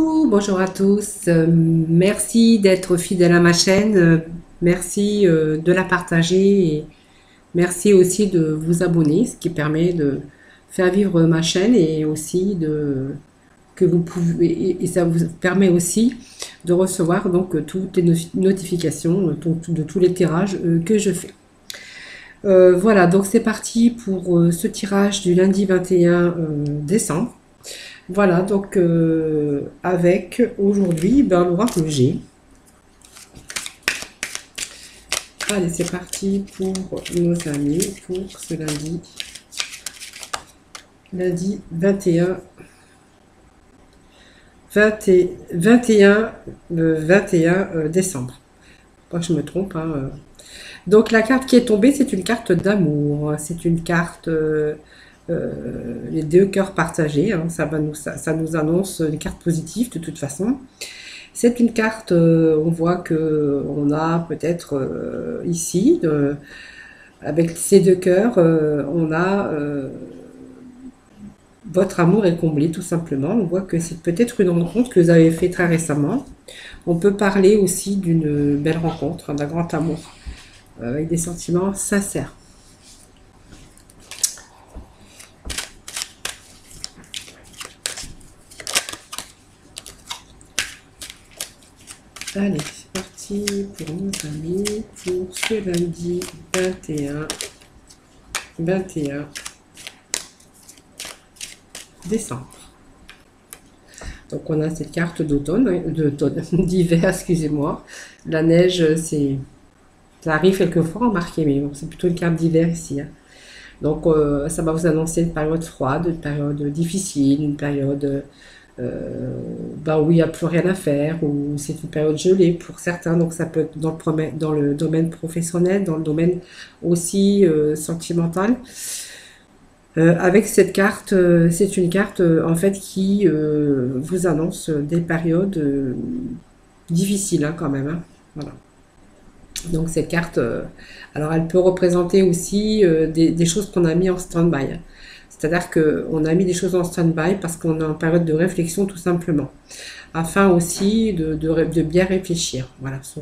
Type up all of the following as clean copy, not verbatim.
Bonjour à tous. Merci d'être fidèle à ma chaîne. Merci de la partager et merci aussi de vous abonner, ce qui permet de faire vivre ma chaîne et aussi de que vous pouvez et ça vous permet aussi de recevoir donc toutes les notifications de tous les tirages que je fais. Voilà, donc c'est parti pour ce tirage du lundi 21 décembre. Voilà, donc avec aujourd'hui l'oracle G. Allez, c'est parti pour nos amis pour ce lundi 21 décembre. Pas que je me trompe, hein. Donc la carte qui est tombée, c'est une carte d'amour. C'est une carte les deux cœurs partagés, hein. Ça nous annonce une carte positive de toute façon. C'est une carte, on voit que on a peut-être ici, avec ces deux cœurs, on a votre amour est comblé tout simplement. On voit que c'est peut-être une rencontre que vous avez fait très récemment. On peut parler aussi d'une belle rencontre, d'un grand amour, avec des sentiments sincères. Allez, c'est parti pour nos amis pour ce lundi 21 décembre. Donc on a cette carte d'automne, d'hiver, excusez-moi. La neige, ça arrive quelquefois remarquez, mais bon, c'est plutôt une carte d'hiver ici, hein. Donc ça va vous annoncer une période froide, une période difficile, une période où il n'y a plus rien à faire, ou c'est une période gelée pour certains, donc ça peut être dans le domaine professionnel, dans le domaine aussi sentimental. Avec cette carte, c'est une carte en fait qui vous annonce des périodes difficiles, hein, quand même, hein. Voilà. Donc cette carte, alors elle peut représenter aussi des choses qu'on a mis en stand-by, hein. C'est-à-dire qu'on a mis des choses en stand-by parce qu'on est en période de réflexion tout simplement, afin aussi de bien réfléchir. Voilà, sur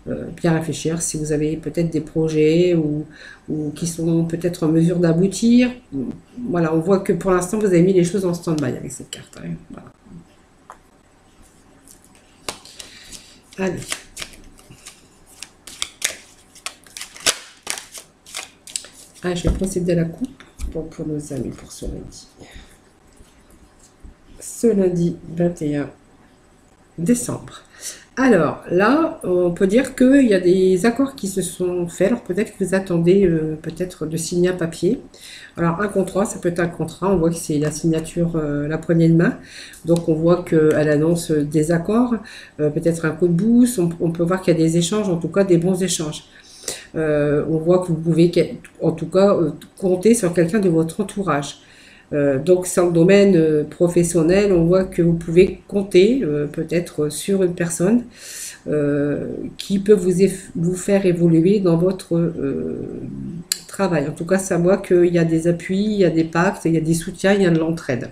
bien réfléchir si vous avez peut-être des projets ou qui sont peut-être en mesure d'aboutir. Voilà, on voit que pour l'instant vous avez mis les choses en stand-by avec cette carte, hein. Voilà. Allez. Ah, je vais procéder à la coupe pour nos amis pour ce lundi. Ce lundi 21 décembre. Alors là, on peut dire qu'il y a des accords qui se sont faits. Alors peut-être que vous attendez peut-être de signer un papier. Alors un contrat, ça peut être un contrat. On voit que c'est la signature, la poignée de main. Donc on voit qu'elle annonce des accords, peut-être un coup de boost. On peut voir qu'il y a des échanges, en tout cas des bons échanges. On voit que vous pouvez en tout cas compter sur quelqu'un de votre entourage. Donc, sur le domaine professionnel, on voit que vous pouvez compter peut-être sur une personne qui peut vous faire évoluer dans votre travail. En tout cas, ça voit qu'il y a des appuis, il y a des pactes, il y a des soutiens, il y a de l'entraide.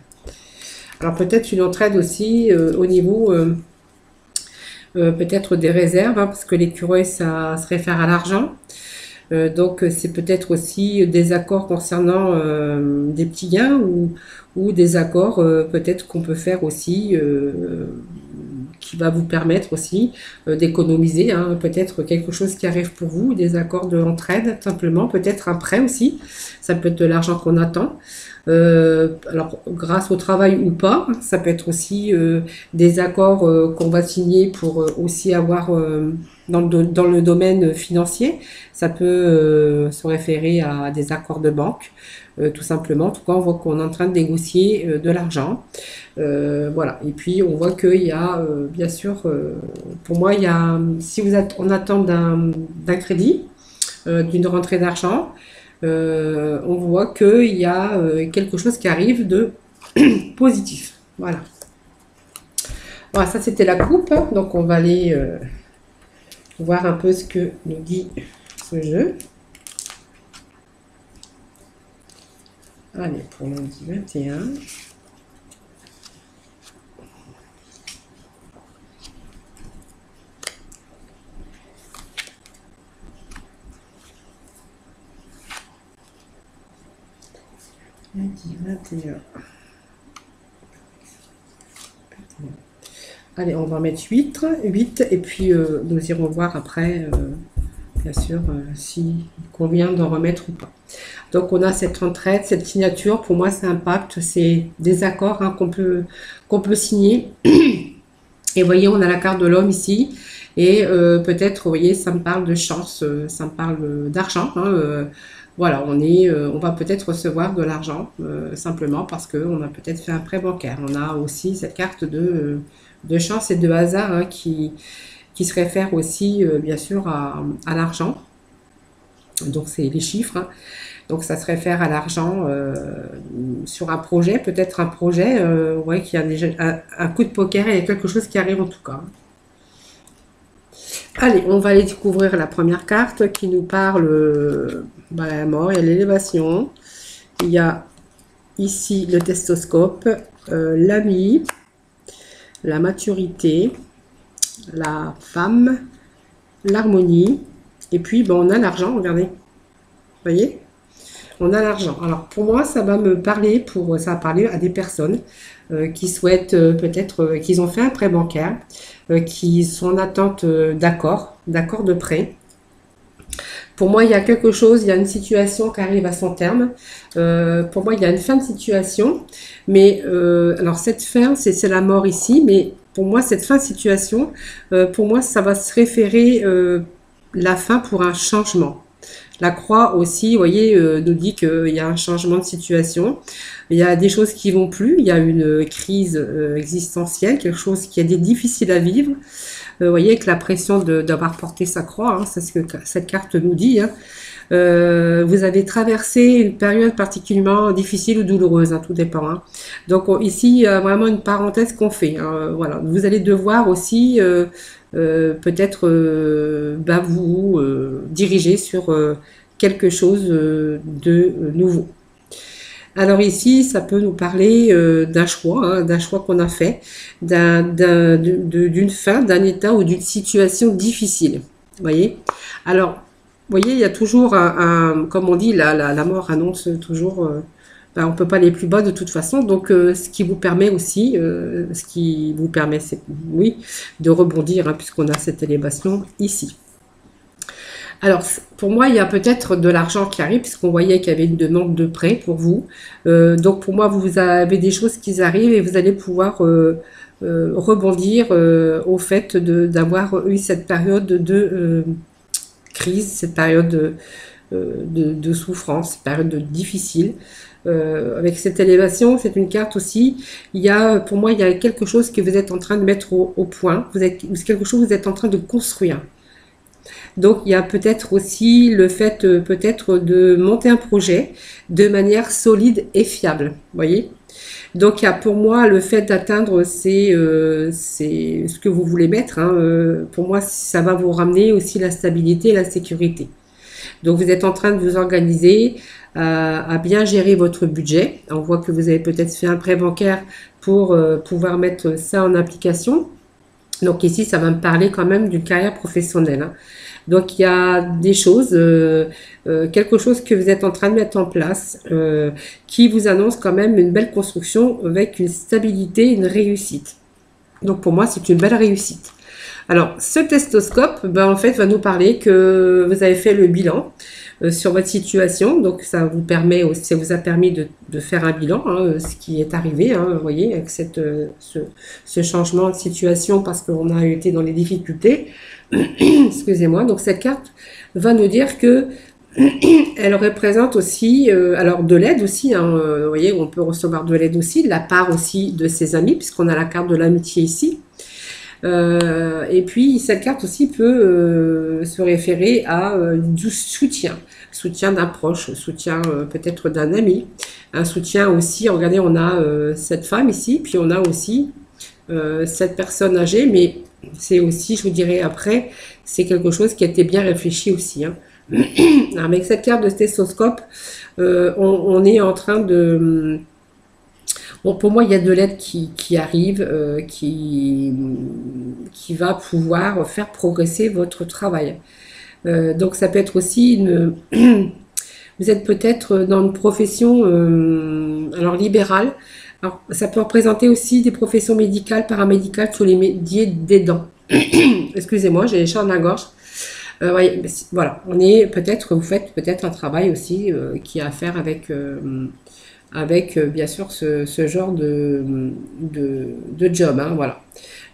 Alors, peut-être une entraide aussi au niveau peut-être des réserves, hein, parce que l'écureuil, ça se réfère à l'argent. Donc c'est peut-être aussi des accords concernant des petits gains ou des accords peut-être qu'on peut faire aussi qui va vous permettre aussi d'économiser, hein, peut-être quelque chose qui arrive pour vous, des accords de entraide simplement, peut-être un prêt aussi, ça peut être de l'argent qu'on attend. Alors grâce au travail ou pas, ça peut être aussi des accords qu'on va signer pour aussi avoir dans le domaine financier. Ça peut se référer à des accords de banque, tout simplement. En tout cas, on voit qu'on est en train de négocier de l'argent. Voilà. Et puis, on voit qu'il y a, bien sûr, pour moi, il y a, si vous êtes en attente d'un crédit, d'une rentrée d'argent, on voit qu'il y a quelque chose qui arrive de positif. Voilà. Voilà, ça c'était la coupe. Donc, on va aller voir un peu ce que nous dit ce jeu. Allez, pour lundi 21. midi 21. Allez, on va mettre 8 et puis nous irons voir après, bien sûr, s'il convient d'en remettre ou pas. Donc on a cette entraide, cette signature, pour moi c'est un pacte, c'est des accords hein, qu'on peut signer. Et vous voyez, on a la carte de l'homme ici. Et peut-être, vous voyez, ça me parle de chance, ça me parle d'argent. Hein, voilà, on va peut-être recevoir de l'argent, simplement parce qu'on a peut-être fait un prêt bancaire. On a aussi cette carte de chance et de hasard hein, qui se réfère aussi, bien sûr, à l'argent. Donc, c'est les chiffres. Hein. Donc, ça se réfère à l'argent sur un projet, peut-être un projet, ouais, qui a déjà un coup de poker et il y a quelque chose qui arrive en tout cas. Allez, on va aller découvrir la première carte qui nous parle de la mort, il y a l'élévation, il y a ici le testoscope, l'ami, la maturité, la femme, l'harmonie, et puis ben, on a l'argent, regardez, vous voyez, on a l'argent. Alors pour moi, ça va me parler, ça va parler à des personnes qui souhaitent peut-être, qu'ils ont fait un prêt bancaire, qui sont en attente d'accord de prêt. Pour moi, il y a quelque chose, il y a une situation qui arrive à son terme. Pour moi, il y a une fin de situation. Mais alors cette fin, c'est la mort ici. Mais pour moi, cette fin de situation, pour moi, ça va se référer la fin pour un changement. La croix aussi, vous voyez, nous dit qu'il y a un changement de situation. Il y a des choses qui vont plus. Il y a une crise existentielle, quelque chose qui est difficile à vivre. Vous voyez, avec la pression d'avoir porté sa croix, hein, c'est ce que cette carte nous dit. Hein. Vous avez traversé une période particulièrement difficile ou douloureuse, hein, tout dépend. Hein. Donc ici, il y a vraiment une parenthèse qu'on fait. Hein, voilà. Vous allez devoir aussi peut-être vous diriger sur quelque chose de nouveau. Alors ici, ça peut nous parler d'un choix qu'on a fait, d'une fin, d'un état ou d'une situation difficile. Vous voyez? Alors, vous voyez, il y a toujours comme on dit, la mort annonce toujours, ben, on ne peut pas aller plus bas de toute façon. Donc, ce qui vous permet aussi, c'est, oui, de rebondir, hein, puisqu'on a cette élévation ici. Alors, pour moi, il y a peut-être de l'argent qui arrive, puisqu'on voyait qu'il y avait une demande de prêt pour vous. Donc, pour moi, vous avez des choses qui arrivent et vous allez pouvoir rebondir au fait d'avoir eu cette période de crise, cette période de souffrance, cette période difficile. Avec cette élévation, c'est une carte aussi. Pour moi, il y a quelque chose que vous êtes en train de mettre au point. Quelque chose que vous êtes en train de construire. Donc, il y a peut-être aussi le fait peut-être de monter un projet de manière solide et fiable. Vous voyez? Donc, il y a pour moi le fait d'atteindre c'est ce que vous voulez mettre. Hein, pour moi, ça va vous ramener aussi la stabilité et la sécurité. Donc, vous êtes en train de vous organiser à bien gérer votre budget. On voit que vous avez peut-être fait un prêt bancaire pour pouvoir mettre ça en application. Donc, ici, ça va me parler quand même d'une carrière professionnelle. Hein. Donc, il y a des choses, quelque chose que vous êtes en train de mettre en place qui vous annonce quand même une belle construction avec une stabilité, une réussite. Donc, pour moi, c'est une belle réussite. Alors, ce testoscope, ben, en fait, va nous parler que vous avez fait le bilan sur votre situation. Donc, ça vous a permis de faire un bilan, hein, ce qui est arrivé, hein, vous voyez, avec ce changement de situation parce qu'on a été dans les difficultés. Excusez-moi. Donc, cette carte va nous dire que elle représente aussi, alors de l'aide aussi, hein, vous voyez, on peut recevoir de l'aide aussi, de la part aussi de ses amis, puisqu'on a la carte de l'amitié ici. Et puis, cette carte aussi peut se référer à du soutien d'un proche, soutien peut-être d'un ami, un soutien aussi, regardez, on a cette femme ici, puis on a aussi cette personne âgée, mais c'est aussi, je vous dirai après, c'est quelque chose qui a été bien réfléchi aussi. Hein. Avec cette carte de stéthoscope, on est en train de... Bon, pour moi, il y a de l'aide qui arrive, qui va pouvoir faire progresser votre travail. Donc, ça peut être aussi une... vous êtes peut-être dans une profession alors libérale. Alors, ça peut représenter aussi des professions médicales, paramédicales sur les métiers des dents. Excusez-moi, j'ai les chats dans la gorge. Voilà, on est peut-être, vous faites peut-être un travail aussi qui a à faire avec bien sûr ce genre de job, hein, voilà.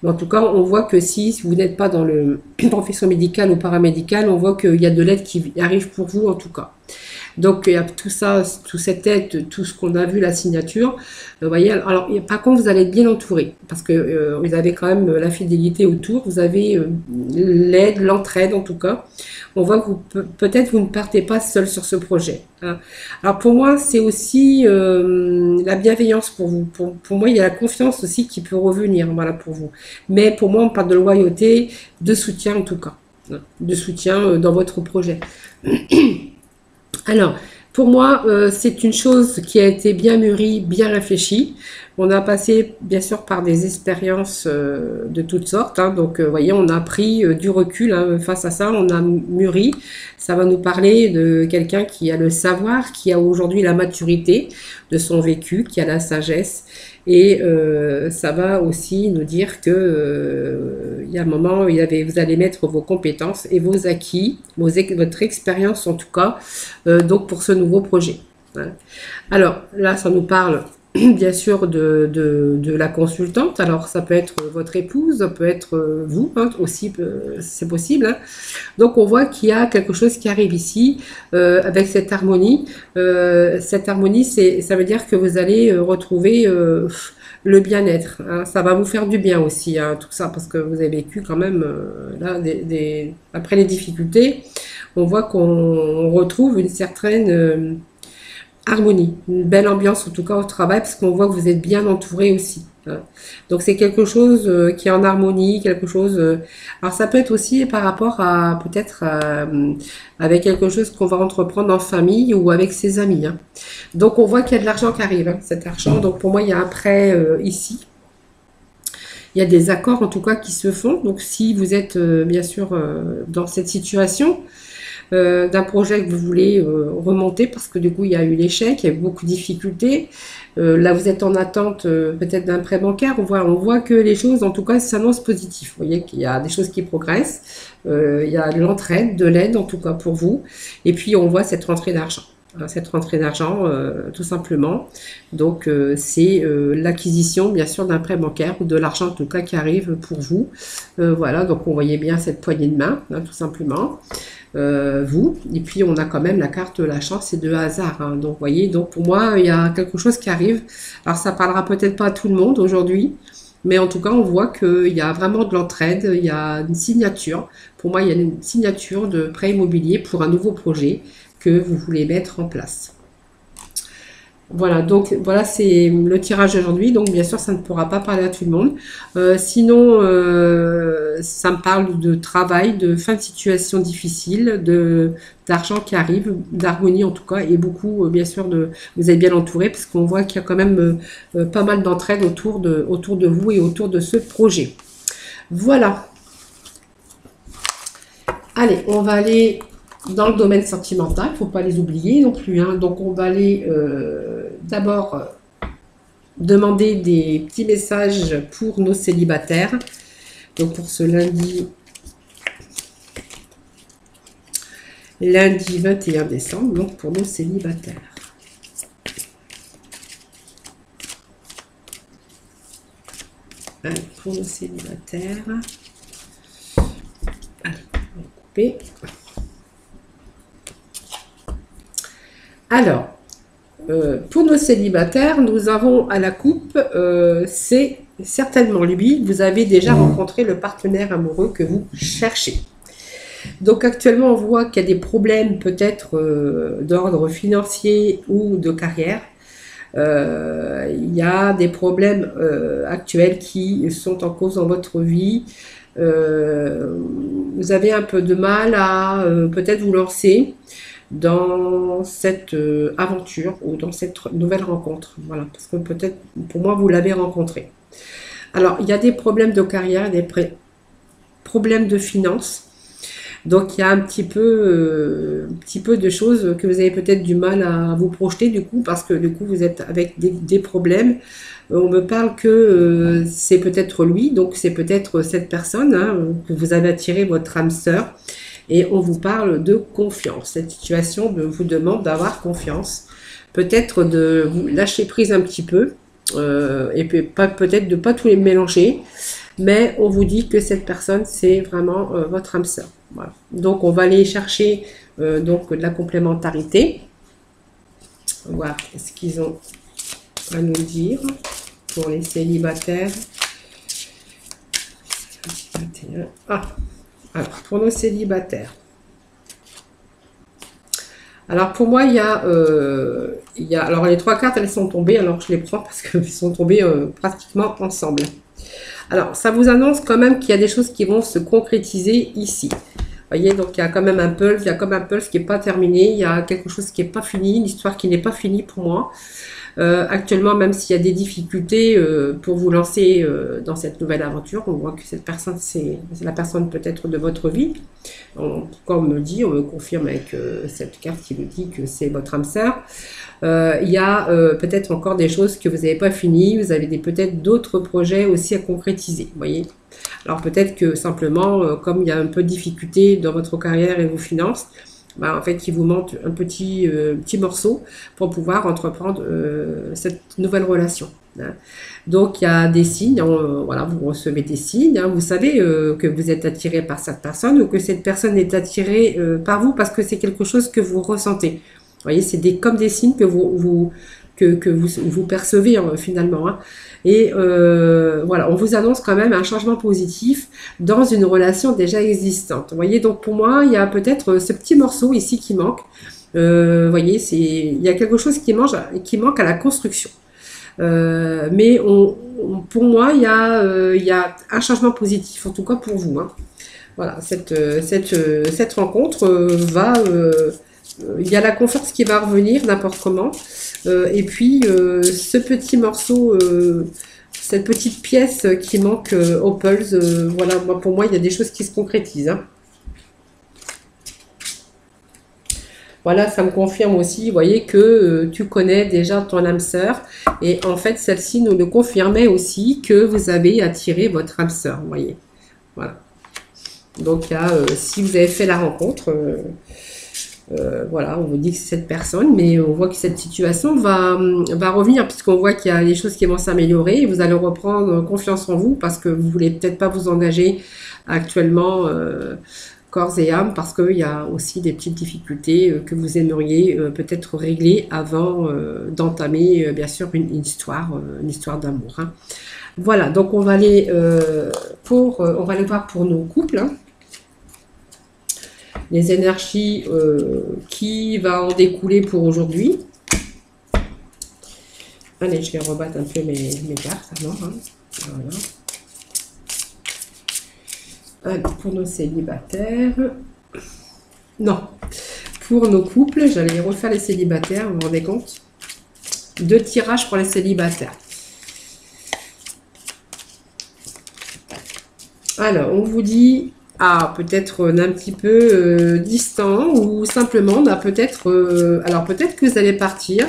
Mais en tout cas, on voit que si vous n'êtes pas dans le profession médicale ou paramédicale, on voit qu'il y a de l'aide qui arrive pour vous en tout cas. Donc il y a tout ça, toute cette aide, tout ce qu'on a vu, la signature. Vous voyez, alors par contre, vous allez être bien entouré parce que vous avez quand même la fidélité autour, vous avez l'aide, l'entraide en tout cas. On voit que peut-être vous ne partez pas seul sur ce projet, hein. Alors pour moi, c'est aussi la bienveillance pour vous. Pour moi, il y a la confiance aussi qui peut revenir, voilà, pour vous. Mais pour moi, on parle de loyauté, de soutien en tout cas, hein, de soutien dans votre projet. Alors, pour moi, c'est une chose qui a été bien mûrie, bien réfléchie. On a passé, bien sûr, par des expériences de toutes sortes, hein. Donc, vous voyez, on a pris du recul, hein, face à ça, on a mûri. Ça va nous parler de quelqu'un qui a le savoir, qui a aujourd'hui la maturité de son vécu, qui a la sagesse. Et ça va aussi nous dire que il y a un moment, vous allez mettre vos compétences et vos acquis, votre expérience en tout cas, donc pour ce nouveau projet, hein. Alors là, ça nous parle bien sûr de la consultante. Alors ça peut être votre épouse, ça peut être vous, hein, aussi, c'est possible, hein. Donc on voit qu'il y a quelque chose qui arrive ici avec cette harmonie. Cette harmonie, ça veut dire que vous allez retrouver le bien-être, hein. Ça va vous faire du bien aussi, hein, tout ça, parce que vous avez vécu quand même là après les difficultés, on voit qu'on retrouve une certaine harmonie, une belle ambiance en tout cas au travail, parce qu'on voit que vous êtes bien entouré aussi, hein. Donc c'est quelque chose qui est en harmonie, quelque chose. Alors ça peut être aussi par rapport à peut-être avec quelque chose qu'on va entreprendre en famille ou avec ses amis, hein. Donc on voit qu'il y a de l'argent qui arrive, hein, cet argent. Donc pour moi il y a un prêt ici. Il y a des accords en tout cas qui se font. Donc si vous êtes bien sûr dans cette situation, d'un projet que vous voulez remonter parce que du coup il y a eu l'échec, il y a eu beaucoup de difficultés. Là vous êtes en attente peut-être d'un prêt bancaire. On voit que les choses en tout cas s'annoncent positives. Vous voyez qu'il y a des choses qui progressent, il y a de l'entraide, de l'aide en tout cas pour vous. Et puis on voit cette rentrée d'argent. Cette rentrée d'argent, tout simplement. Donc, c'est l'acquisition, bien sûr, d'un prêt bancaire ou de l'argent, en tout cas, qui arrive pour vous. Voilà, donc on voyait bien cette poignée de main, hein, tout simplement. Vous. Et puis, on a quand même la carte de la chance et de hasard, hein. Donc, vous voyez, donc pour moi, il y a quelque chose qui arrive. Alors, ça parlera peut-être pas à tout le monde aujourd'hui, mais en tout cas, on voit qu'il y a vraiment de l'entraide, il y a une signature. Pour moi, il y a une signature de prêt immobilier pour un nouveau projet que vous voulez mettre en place. Voilà, donc voilà, c'est le tirage d'aujourd'hui. Donc bien sûr, ça ne pourra pas parler à tout le monde. Sinon, ça me parle de travail, de fin de situation difficile, d'argent qui arrive, d'harmonie en tout cas, et beaucoup, bien sûr, vous êtes bien entouré, parce qu'on voit qu'il y a quand même pas mal d'entraide autour de vous et autour de ce projet. Voilà. Allez, on va aller dans le domaine sentimental, il ne faut pas les oublier non plus, hein. Donc on va aller d'abord demander des petits messages pour nos célibataires. Donc pour ce lundi 21 décembre, donc pour nos célibataires. Allez, pour nos célibataires. Allez, on va couper. Alors, pour nos célibataires, nous avons à la coupe, c'est certainement lui, vous avez déjà rencontré le partenaire amoureux que vous cherchez. Donc actuellement, on voit qu'il y a des problèmes peut-être d'ordre financier ou de carrière. Il y a des problèmes actuels qui sont en cause dans votre vie. Vous avez un peu de mal à peut-être vous lancer dans cette aventure ou dans cette nouvelle rencontre. Voilà, parce que peut-être, pour moi, vous l'avez rencontré. Alors, il y a des problèmes de carrière, des problèmes de finances. Donc il y a un petit peu de choses que vous avez peut-être du mal à vous projeter du coup, parce que du coup vous êtes avec des problèmes. On me parle que c'est peut-être lui, donc c'est peut-être cette personne hein, que vous avez attiré, votre âme sœur. Et on vous parle de confiance. Cette situation vous demande d'avoir confiance. Peut-être de vous lâcher prise un petit peu. Et puis peut-être de pas tous les mélanger. Mais on vous dit que cette personne, c'est vraiment votre âme sœur. Voilà. Donc on va aller chercher donc de la complémentarité. Voir ce qu'ils ont à nous dire pour les célibataires. Ah, alors, pour nos célibataires. Alors pour moi, il y a alors les trois cartes, elles sont tombées, alors je les prends parce qu'elles sont tombées pratiquement ensemble. Alors, ça vous annonce quand même qu'il y a des choses qui vont se concrétiser ici. Vous voyez, donc il y a quand même un pulse, il y a comme un pulse qui n'est pas terminé, il y a quelque chose qui n'est pas fini, une histoire qui n'est pas finie pour moi. Actuellement, même s'il y a des difficultés pour vous lancer dans cette nouvelle aventure, on voit que cette personne, c'est la personne peut-être de votre vie. Comme on me le dit, on me confirme avec cette carte qui me dit que c'est votre âme sœur. Il y a peut-être encore des choses que vous n'avez pas finies, vous avez peut-être d'autres projets aussi à concrétiser, vous voyez. Alors peut-être que simplement, comme il y a un peu de difficulté dans votre carrière et vos finances, bah, en fait, il vous manque un petit morceau pour pouvoir entreprendre cette nouvelle relation. Hein. Donc, il y a des signes, voilà, vous recevez des signes, hein, vous savez que vous êtes attiré par cette personne ou que cette personne est attirée par vous parce que c'est quelque chose que vous ressentez. Vous voyez, c'est comme des signes que vous percevez finalement. Hein. Et voilà, on vous annonce quand même un changement positif dans une relation déjà existante. Vous voyez, donc pour moi, il y a peut-être ce petit morceau ici qui manque. Vous voyez, il y a quelque chose qui manque à la construction. Mais pour moi, il y a un changement positif, en tout cas pour vous. Hein. Voilà, cette rencontre va... il y a la confiance qui va revenir n'importe comment. Et puis, ce petit morceau, cette petite pièce qui manque au pulse, voilà, pour moi, il y a des choses qui se concrétisent. Hein. Voilà, ça me confirme aussi, vous voyez, que tu connais déjà ton âme sœur. Et en fait, celle-ci nous le confirmait aussi que vous avez attiré votre âme sœur, vous voyez. Voilà. Donc, si vous avez fait la rencontre... voilà, on vous dit que c'est cette personne, mais on voit que cette situation va revenir puisqu'on voit qu'il y a des choses qui vont s'améliorer et vous allez reprendre confiance en vous parce que vous voulez peut-être pas vous engager actuellement corps et âme parce qu'il y a aussi des petites difficultés que vous aimeriez peut-être régler avant d'entamer bien sûr une histoire d'amour. Hein. Voilà, donc on va aller voir pour nos couples. Hein. Les énergies qui va en découler pour aujourd'hui. Allez, je vais rebattre un peu mes cartes alors. Hein. Voilà. Alors, pour nos célibataires. Non. Pour nos couples, j'allais refaire les célibataires, vous vous rendez compte? 2 tirages pour les célibataires. Alors, on vous dit... Ah, peut-être un petit peu distant ou simplement, bah, peut-être, alors peut-être que vous allez partir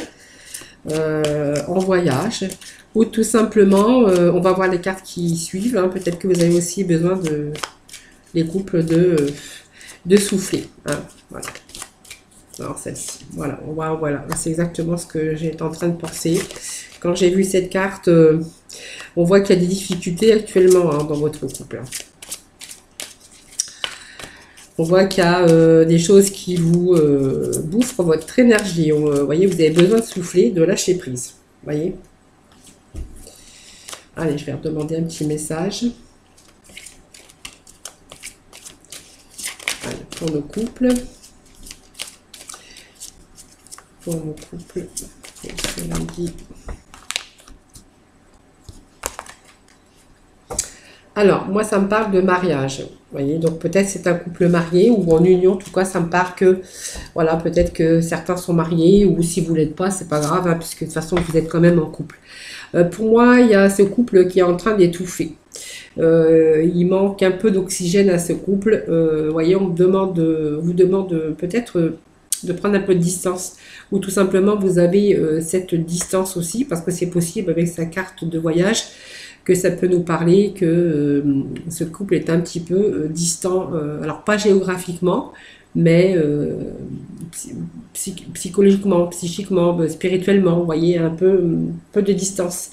en voyage ou tout simplement, on va voir les cartes qui suivent, hein, peut-être que vous avez aussi besoin les couples de souffler. Hein, voilà. Alors celle-ci, voilà, voilà, c'est exactement ce que j'étais en train de penser. Quand j'ai vu cette carte, on voit qu'il y a des difficultés actuellement hein, dans votre couple. Hein. On voit qu'il y a des choses qui vous bouffent votre énergie. Vous voyez, vous avez besoin de souffler, de lâcher prise. Vous voyez? Allez, je vais redemander un petit message. Allez, pour nos couples. Pour nos couples. C'est lundi. Alors, moi, ça me parle de mariage. Vous voyez, donc peut-être c'est un couple marié ou en union. En tout cas, ça me parle que, voilà, peut-être que certains sont mariés ou si vous ne l'êtes pas, c'est pas grave, hein, puisque de toute façon, vous êtes quand même en couple. Pour moi, il y a ce couple qui est en train d'étouffer. il manque un peu d'oxygène à ce couple. Voyez, vous demande peut-être de prendre un peu de distance, ou tout simplement vous avez cette distance aussi, parce que c'est possible avec sa carte de voyage, que ça peut nous parler que ce couple est un petit peu distant, alors pas géographiquement, mais psychologiquement, psychiquement, spirituellement, vous voyez, peu de distance.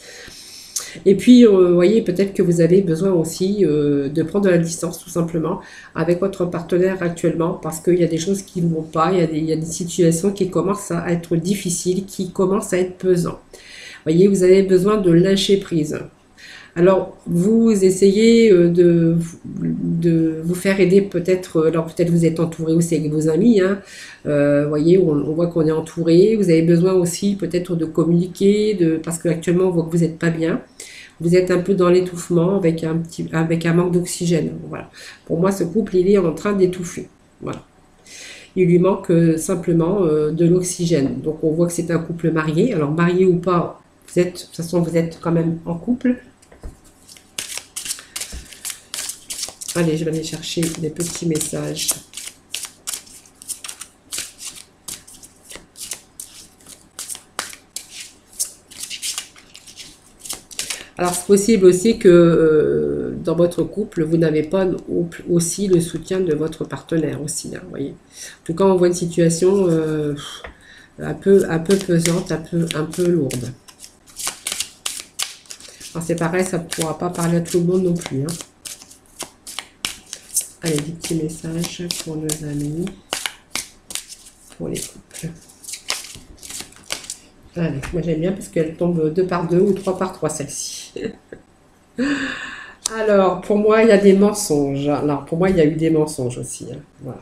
Et puis, vous voyez, peut-être que vous avez besoin aussi de prendre de la distance, tout simplement, avec votre partenaire actuellement, parce qu'il y a des choses qui ne vont pas, il y a des situations qui commencent à être difficiles, qui commencent à être pesantes. Vous voyez, vous avez besoin de lâcher prise. Alors, vous essayez de vous faire aider peut-être, alors peut-être vous êtes entouré aussi avec vos amis, hein. Voyez, on voit qu'on est entouré, vous avez besoin aussi peut-être de communiquer, parce qu'actuellement on voit que vous n'êtes pas bien, vous êtes un peu dans l'étouffement avec un manque d'oxygène, voilà. Pour moi, ce couple, il est en train d'étouffer, voilà. Il lui manque simplement de l'oxygène, donc on voit que c'est un couple marié, alors marié ou pas, de toute façon vous êtes quand même en couple. Allez, je vais aller chercher des petits messages. Alors, c'est possible aussi que dans votre couple, vous n'avez pas aussi le soutien de votre partenaire aussi, hein, vous voyez. En tout cas, on voit une situation un peu pesante, un peu lourde. Alors, c'est pareil, ça ne pourra pas parler à tout le monde non plus, hein. Allez, des petits messages pour nos amis, pour les couples. Allez, moi j'aime bien parce qu'elle tombe 2 par 2 ou 3 par 3 celle-ci. Alors, pour moi, il y a des mensonges. Alors, pour moi, il y a eu des mensonges aussi, hein. Voilà.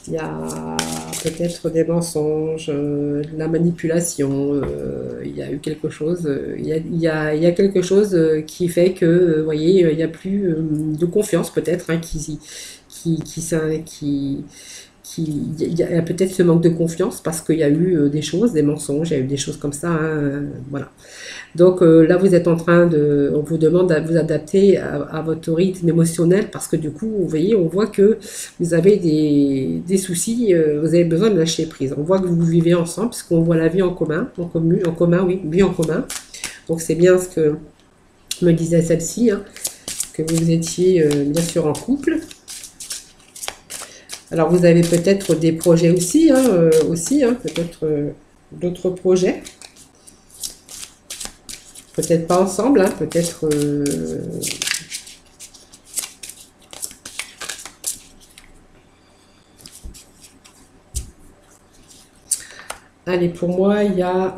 Il y a peut-être des mensonges, de la manipulation, il y a eu quelque chose, il y a quelque chose qui fait que, vous voyez, il n'y a plus de confiance peut-être, hein, il y a peut-être ce manque de confiance parce qu'il y a eu des choses, des mensonges, il y a eu des choses comme ça, hein, voilà. Donc là, on vous demande de vous adapter à votre rythme émotionnel parce que du coup, vous voyez, on voit que vous avez des soucis, vous avez besoin de lâcher prise. On voit que vous vivez ensemble parce qu'on voit la vie en commun, oui, vie en commun. Donc c'est bien ce que me disait celle-ci, hein, que vous étiez bien sûr en couple. Alors vous avez peut-être des projets aussi, hein, peut-être d'autres projets. Peut-être pas ensemble, hein, peut-être... Allez, pour moi, il y a...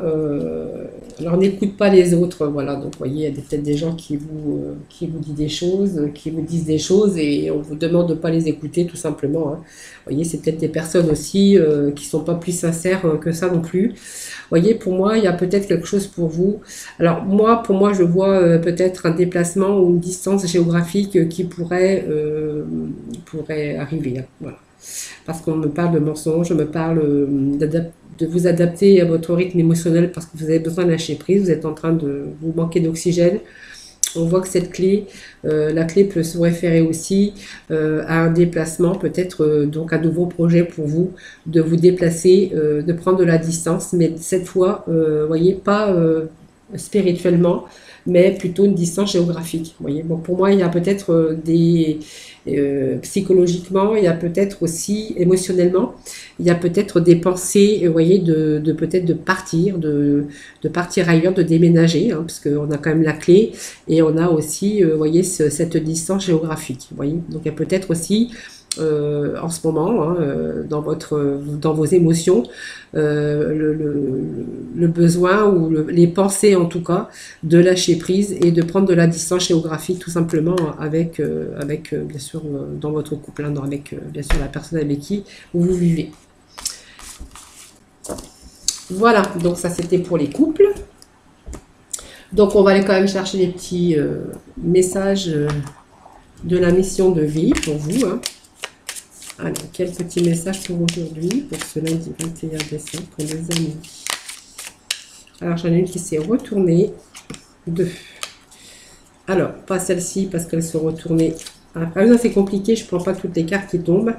alors, n'écoute pas les autres, voilà. Donc, vous voyez, il y a peut-être des gens qui vous disent des choses, qui vous disent des choses et on vous demande de ne pas les écouter, tout simplement, hein. Vous voyez, c'est peut-être des personnes aussi qui ne sont pas plus sincères que ça non plus. Vous voyez, pour moi, il y a peut-être quelque chose pour vous. Alors, pour moi, je vois peut-être un déplacement ou une distance géographique qui pourrait arriver, hein, voilà. Parce qu'on me parle de mensonges, on me parle de vous adapter à votre rythme émotionnel parce que vous avez besoin de lâcher prise, vous êtes en train de vous manquer d'oxygène. On voit que cette clé, la clé peut se référer aussi à un déplacement, peut-être donc un nouveau projet pour vous, de vous déplacer, de prendre de la distance, mais cette fois, voyez, pas spirituellement, mais plutôt une distance géographique. Voyez. Bon, pour moi, il y a peut-être psychologiquement, il y a peut-être aussi émotionnellement, il y a peut-être des pensées, voyez, peut-être de partir ailleurs, de déménager, hein, parce qu'on a quand même la clé, et on a aussi, voyez, cette distance géographique. Voyez. Donc il y a peut-être aussi en ce moment, hein, dans vos émotions, le besoin ou les pensées en tout cas de lâcher prise et de prendre de la distance géographique tout simplement avec bien sûr dans votre couple, hein, avec bien sûr la personne avec qui vous vivez. Voilà, donc ça c'était pour les couples. Donc on va aller quand même chercher les petits messages de la mission de vie pour vous, hein. Alors, quel petit message pour aujourd'hui, pour ce lundi 21 décembre, pour les amis. Alors, j'en ai une qui s'est retournée. 2. Alors, pas celle-ci parce qu'elles sont retournées. Ah, ça c'est compliqué, je ne prends pas toutes les cartes qui tombent.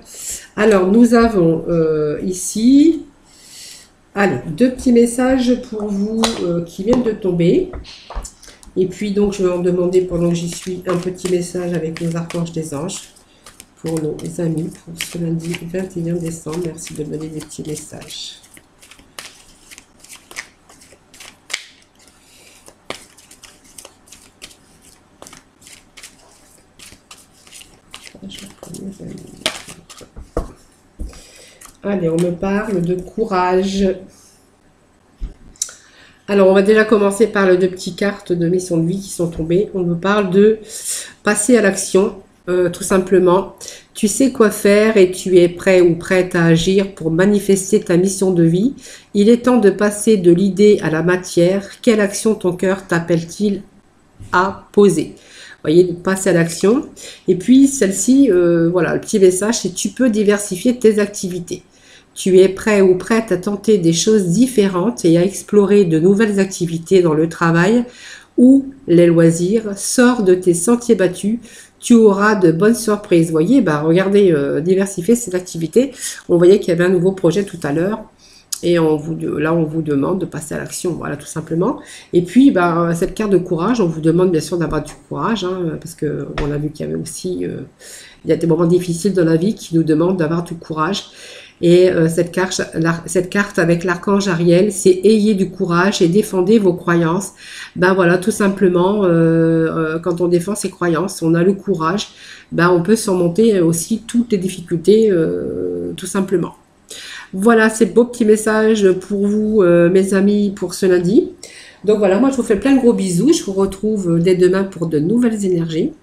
Alors, nous avons ici, allez, deux petits messages pour vous qui viennent de tomber. Et puis, donc, je vais en demander pendant que j'y suis un petit message avec les archanges des anges pour nos amis pour ce lundi 21 décembre. Merci de donner des petits messages. Allez, on me parle de courage. Alors, on va déjà commencer par les deux petites cartes de mission de vie qui sont tombées. On me parle de passer à l'action, tout simplement. Tu sais quoi faire et tu es prêt ou prête à agir pour manifester ta mission de vie. Il est temps de passer de l'idée à la matière. Quelle action ton cœur t'appelle-t-il à poser? Voyez, de passer à l'action. Et puis, celle-ci, voilà, le petit message, c'est tu peux diversifier tes activités. Tu es prêt ou prête à tenter des choses différentes et à explorer de nouvelles activités dans le travail ou les loisirs. Sors de tes sentiers battus, tu auras de bonnes surprises. Vous voyez, bah, regardez, diversifier ses activités. On voyait qu'il y avait un nouveau projet tout à l'heure. Et là, on vous demande de passer à l'action, voilà, tout simplement. Et puis, bah, cette carte de courage, on vous demande bien sûr d'avoir du courage, hein, parce qu'on a vu qu'il y avait aussi, il y a des moments difficiles dans la vie qui nous demandent d'avoir du courage. Et cette carte avec l'archange Ariel, c'est ayez du courage et défendez vos croyances. Ben voilà, tout simplement, quand on défend ses croyances, on a le courage, ben on peut surmonter aussi toutes les difficultés, tout simplement. Voilà, ces beaux petits messages pour vous, mes amis, pour ce lundi. Donc voilà, moi je vous fais plein de gros bisous. Je vous retrouve dès demain pour de nouvelles énergies.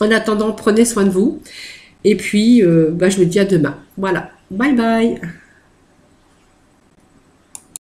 En attendant, prenez soin de vous. Et puis, bah, je vous dis à demain. Voilà. Bye bye.